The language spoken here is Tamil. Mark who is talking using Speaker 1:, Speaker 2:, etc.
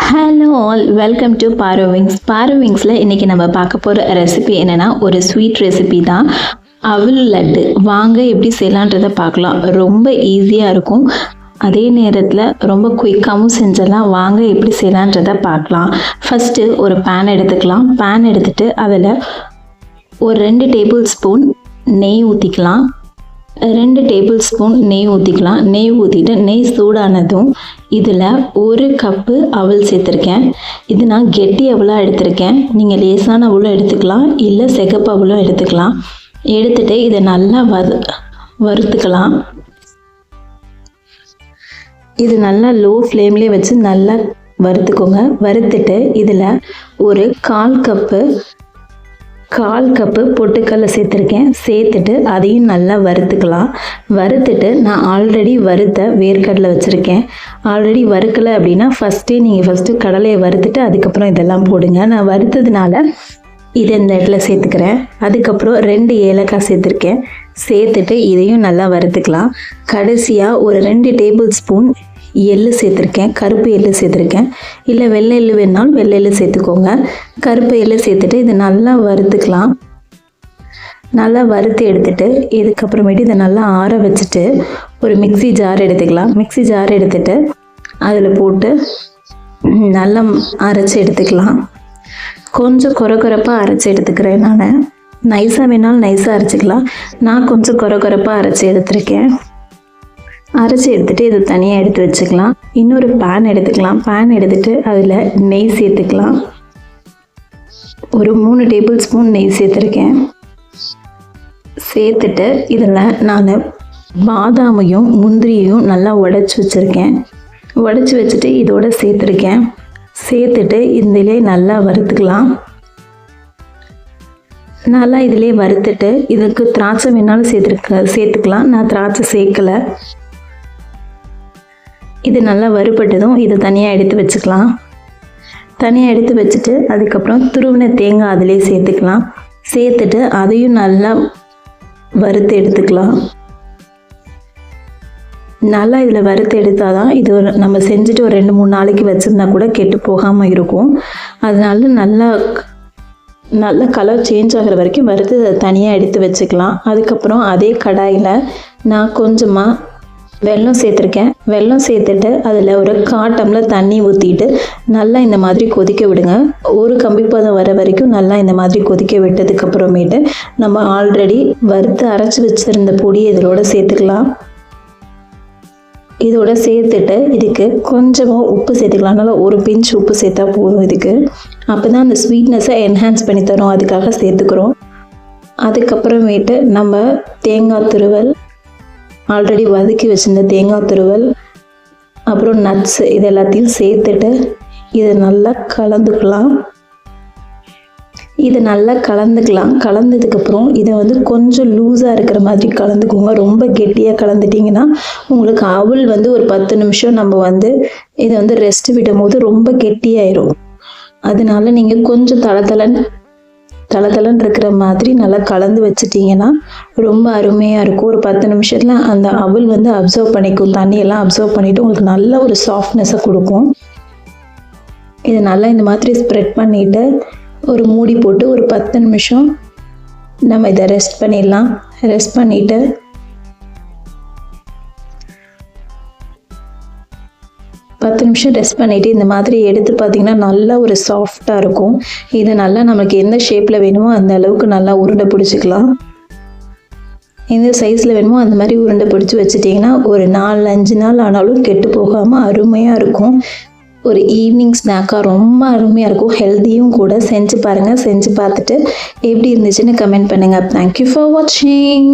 Speaker 1: ஹலோ ஆல், வெல்கம் டு பாரோவிங்ஸ். பாரோவிங்ஸில் இன்றைக்கி நம்ம பார்க்க போகிற ரெசிபி என்னென்னா ஒரு ஸ்வீட் ரெசிபி தான், அவல் லட்டு. வாங்க எப்படி செய்யலான்றதை பார்க்கலாம். ரொம்ப ஈஸியாக இருக்கும், அதே நேரத்தில் ரொம்ப குயிக்காகவும் செஞ்சிடலாம். வாங்க எப்படி செய்யலான்றதை பார்க்கலாம். ஃபஸ்ட்டு ஒரு பேன் எடுத்துக்கலாம். பேன் எடுத்துகிட்டு அதில் ஒரு 2 டேபிள் ஸ்பூன் நெய் ஊற்றிக்கலாம். 2 டேபிள் ஸ்பூன் நெய் ஊற்றிக்கலாம். நெய் ஊற்றிட்டு நெய் சூடானதும் இதில் 1 கப்பு அவல் சேர்த்துருக்கேன். இது நான் கெட்டி அவலாக எடுத்திருக்கேன். நீங்கள் லேசான அவலும் எடுத்துக்கலாம், இல்லை சிகப்பு அவலும் எடுத்துக்கலாம். எடுத்துகிட்டு இதை நல்லா வறுத்துக்கலாம். இது நல்லா லோ ஃப்ளேம்லேயே வச்சு நல்லா வறுத்துக்கோங்க. வறுத்துட்டு இதில் ஒரு 1/4 கப்பு பொட்டுக்கடலை சேர்த்துருக்கேன். சேர்த்துட்டு அதையும் நல்லா வறுத்துக்கலாம். வறுத்துட்டு நான் ஆல்ரெடி வறுத்த வேர்க்கடலை வச்சுருக்கேன். ஆல்ரெடி வறுக்கலை அப்படின்னா ஃபஸ்ட்டு கடலையை வறுத்துட்டு அதுக்கப்புறம் இதெல்லாம் போடுங்க. நான் வறுத்ததுனால இதை இந்த இடத்துல சேர்த்துக்கிறேன். அதுக்கப்புறம் 2 ஏலக்காய் சேர்த்துருக்கேன். சேர்த்துட்டு இதையும் நல்லா வறுத்துக்கலாம். கடைசியாக ஒரு 2 டேபிள் ஸ்பூன் எள்ளு சேர்த்துருக்கேன். கருப்பு எள்ளு சேர்த்துருக்கேன், இல்லை வெள்ளை எள்ளு வேணாலும் வெள்ளை எள்ளு சேர்த்துக்கோங்க. கருப்பு எள்ளு சேர்த்துட்டு இதை நல்லா வறுத்துக்கலாம். நல்லா வறுத்து எடுத்துகிட்டு இதுக்கப்புறமேட்டு இதை நல்லா ஆற வச்சுட்டு ஒரு மிக்ஸி ஜார் எடுத்துக்கலாம். மிக்ஸி ஜார் எடுத்துகிட்டு அதில் போட்டு நல்லா அரைச்சி எடுத்துக்கலாம். கொஞ்சம் கொரப்பாக அரைச்சி எடுத்துக்கிறேன். நான் நைஸாக வேணாலும் நைஸாக அரைச்சிக்கலாம். நான் கொஞ்சம் கொரப்பாக அரைச்சி எடுத்துருக்கேன். அரைச்சி எடுத்துகிட்டு இது தனியாக எடுத்து வச்சுக்கலாம். இன்னொரு பேன் எடுத்துக்கலாம். பேன் எடுத்துகிட்டு அதில் நெய் சேர்த்துக்கலாம். ஒரு 3 டேபிள் ஸ்பூன் நெய் சேர்த்துருக்கேன். சேர்த்துட்டு இதில் நான் பாதாமையும் முந்திரியையும் நல்லா உடச்சி வச்சுருக்கேன். உடச்சி வச்சுட்டு இதோட சேர்த்துருக்கேன். சேர்த்துட்டு இதிலே நல்லா வறுத்துக்கலாம். நல்லா இதிலே வறுத்துட்டு இதுக்கு திராட்சை வேணாலும் சேர்த்துக்கலாம். நான் திராட்சை சேர்க்கலை. இது நல்லா வறுபட்டதும் இதை தனியாக எடுத்து வச்சுக்கலாம். தனியாக எடுத்து வச்சுட்டு அதுக்கப்புறம் துருவின தேங்காய் அதிலே சேர்த்துக்கலாம். சேர்த்துட்டு அதையும் நல்லா வறுத்து எடுத்துக்கலாம். நல்லா இதில் வறுத்து எடுத்தால் தான் இது நம்ம செஞ்சுட்டு ஒரு 2-3 நாளைக்கு வச்சுருந்தா கூட கெட்டு போகாமல் இருக்கும். அதனால நல்லா கலர் சேஞ்ச் ஆகிற வரைக்கும் வறுத்து அதை தனியாக எடுத்து வச்சுக்கலாம். அதுக்கப்புறம் அதே கடாயில் நான் கொஞ்சமாக வெல்லம் சேர்த்துருக்கேன். வெல்லம் சேர்த்துட்டு அதில் ஒரு 1/4 டம்ளர் தண்ணி ஊற்றிட்டு நல்லா இந்த மாதிரி கொதிக்க விடுங்க. ஒரு கம்பிப்பதம் வர வரைக்கும் நல்லா இந்த மாதிரி கொதிக்க விட்டதுக்கப்புறமேட்டு நம்ம ஆல்ரெடி வறுத்து அரைச்சி வச்சுருந்த பொடியை இதோட சேர்த்துக்கலாம். இதோட சேர்த்துட்டு இதுக்கு கொஞ்சமாக உப்பு சேர்த்துக்கலாம். நல்லா ஒரு பிஞ்ச் உப்பு சேர்த்தா போதும். இதுக்கு அப்போ தான் அந்த ஸ்வீட்னஸை என்ஹான்ஸ் பண்ணி தரும், அதுக்காக சேர்த்துக்கிறோம். அதுக்கப்புறமேட்டு நம்ம தேங்காய் துருவல், ஆல்ரெடி வதக்கி வச்சுருந்த தேங்காய் துருவல், அப்புறம் நட்ஸு, இது எல்லாத்தையும் சேர்த்துட்டு இதை நல்லா கலந்துக்கலாம். கலந்ததுக்கப்புறம் இதை கொஞ்சம் லூஸாக இருக்கிற மாதிரி கலந்துக்கோங்க. ரொம்ப கெட்டியாக கலந்துட்டிங்கன்னா உங்களுக்கு அவல் ஒரு 10 நிமிஷம் நம்ம இதை ரெஸ்ட் விடும் போது ரொம்ப கெட்டியாயிரும். அதனால நீங்கள் கொஞ்சம் தளதளன்னு இருக்கிற மாதிரி நல்லா கலந்து வச்சுட்டிங்கன்னா ரொம்ப அருமையாக இருக்கும். ஒரு 10 நிமிஷத்தில் அந்த அவல் அப்சர்வ் பண்ணிக்கும், தண்ணியெல்லாம் அப்சர்வ் பண்ணிவிட்டு உங்களுக்கு நல்ல ஒரு சாஃப்ட்னஸை கொடுக்கும். இது நல்லா இந்த மாதிரி ஸ்ப்ரெட் பண்ணிவிட்டு ஒரு மூடி போட்டு ஒரு 10 நிமிஷம் நம்ம இதை ரெஸ்ட் பண்ணிடலாம். ரெஸ்ட் பண்ணிவிட்டு 10 நிமிஷம் ரெஸ்ட் பண்ணிவிட்டு இந்த மாதிரி எடுத்து பார்த்திங்கன்னா நல்லா ஒரு சாஃப்டாக இருக்கும். இதை நல்லா நமக்கு எந்த ஷேப்பில் வேணுமோ அந்த அளவுக்கு நல்லா உருண்டை பிடிச்சிக்கலாம். எந்த சைஸில் வேணுமோ அந்த மாதிரி உருண்டை பிடிச்சி வச்சுட்டிங்கன்னா ஒரு 4-5 நாள் ஆனாலும் கெட்டு போகாமல் அருமையாக இருக்கும். ஒரு ஈவினிங் ஸ்நாக்காக ரொம்ப அருமையாக இருக்கும். ஹெல்த்தியும் கூட. செஞ்சு பாருங்கள். செஞ்சு பார்த்துட்டு எப்படி இருந்துச்சுன்னு கமெண்ட் பண்ணுங்கள். தேங்க்யூ ஃபார் வாட்சிங்.